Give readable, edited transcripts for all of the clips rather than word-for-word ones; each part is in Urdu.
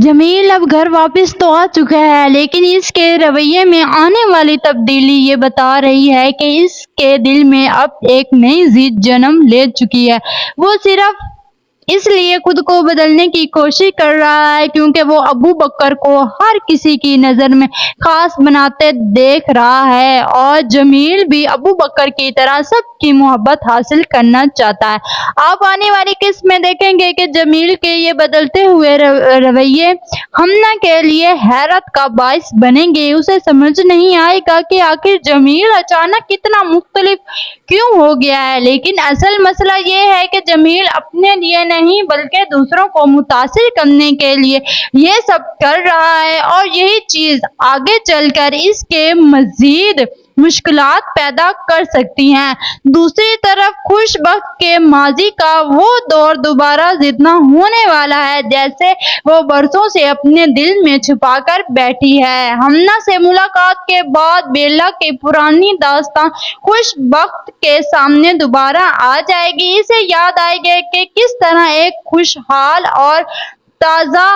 جمیل اب گھر واپس تو آ چکا ہے، لیکن اس کے رویے میں آنے والی تبدیلی یہ بتا رہی ہے کہ اس کے دل میں اب ایک نئی ضد جنم لے چکی ہے۔ وہ صرف اس لیے خود کو بدلنے کی کوشش کر رہا ہے کیونکہ وہ ابو بکر کو ہر کسی کی نظر میں خاص بناتے دیکھ رہا ہے، اور جمیل بھی ابو بکر کی طرح سب کی محبت حاصل کرنا چاہتا ہے۔ آپ آنے والی قسط میں دیکھیں گے کہ جمیل کے یہ بدلتے ہوئے رویے ہمنا کے لیے حیرت کا باعث بنیں گے۔ اسے سمجھ نہیں آئے گا کہ آخر جمیل اچانک اتنا مختلف کیوں ہو گیا ہے، لیکن اصل مسئلہ یہ ہے کہ جمیل اپنے لیے نہیں بلکہ دوسروں کو متاثر کرنے کے لیے یہ سب کر رہا ہے، اور یہی چیز آگے چل کر اس کے مزید مشکلات پیدا کر سکتی ہے۔ دوسری طرف خوش بخت کے ماضی کا وہ دور دوبارہ زندہ ہونے والا ہے جسے وہ برسوں سے اپنے دل میں چھپا کر بیٹھی ہے۔ ہمنا سے ملاقات کے بعد بیلا کی پرانی داستان خوش بخت کے سامنے دوبارہ آ جائے گی۔ اسے یاد آئے گا کہ کس طرح ایک خوشحال اور تازہ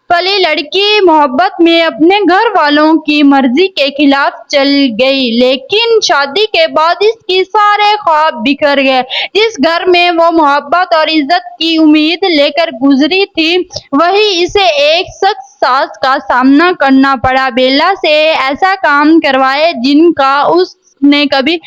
پلی لڑکی محبت میں اپنے گھر والوں کی مرضی کے خلاف چل گئی، لیکن شادی کے بعد اس کے سارے خواب بکھر گئے۔ جس گھر میں وہ محبت اور عزت کی امید لے کر گزری تھی، وہیں اسے ایک سخت ساز کا سامنا کرنا پڑا۔ بیلا سے ایسا کام کروائے جن کا اس نے کبھی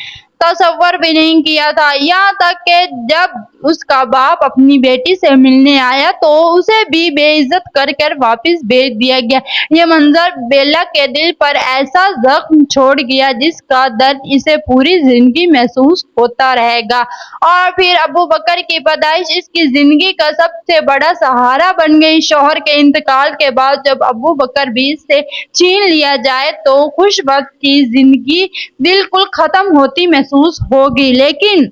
تصور بھی نہیں کیا تھا، یہاں تک کہ جب اس کا باپ اپنی بیٹی سے ملنے آیا تو اسے بھی بے عزت کر کر واپس بھیج دیا گیا۔ یہ منظر بیلا کے دل پر ایسا زخم چھوڑ گیا جس کا درد اسے پوری زندگی محسوس ہوتا رہے گا۔ اور پھر ابو بکر کی پیدائش اس کی زندگی کا سب سے بڑا سہارا بن گئی۔ شوہر کے انتقال کے بعد جب ابو بکر بھی سے چھین لیا جائے تو خوش بخت کی زندگی بالکل ختم ہوتی محسوس ہوگی، لیکن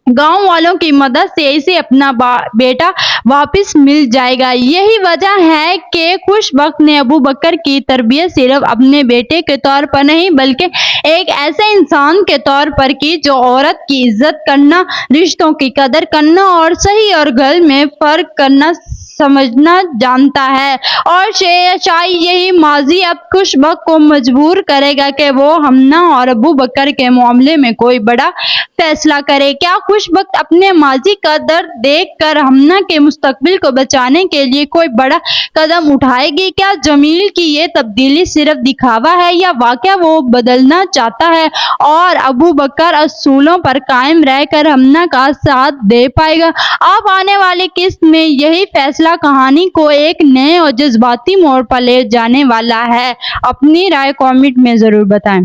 گاؤں والوں کی مدد سے اسے اپنا بیٹا واپس مل جائے گا۔ یہی وجہ ہے کہ خوش بخت نے ابو بکر کی تربیت صرف اپنے بیٹے کے طور پر نہیں بلکہ ایک ایسے انسان کے طور پر کی جو عورت کی عزت کرنا، رشتوں کی قدر کرنا اور صحیح اور غلط میں فرق کرنا سمجھنا جانتا ہے۔ اور شاید یہی ماضی اب خوش بخت کو مجبور کرے گا کہ وہ ہمنا اور ابو بکر کے معاملے میں کوئی بڑا فیصلہ کرے۔ کیا خوش بخت اپنے ماضی کا درد دیکھ کر ہمنا کے مستقبل کو بچانے کے لیے کوئی بڑا قدم اٹھائے گی؟ کیا جمیل کی یہ تبدیلی صرف دکھاوا ہے یا واقعی وہ بدلنا چاہتا ہے اور ابو بکر اصولوں پر قائم رہ کر ہمنا کا ساتھ دے پائے گا؟ اب آنے والی قسط میں یہی فیصلہ کہانی کو ایک نئے اور جذباتی موڑ پر لے جانے والا ہے۔ اپنی رائے کامنٹ میں ضرور بتائیں۔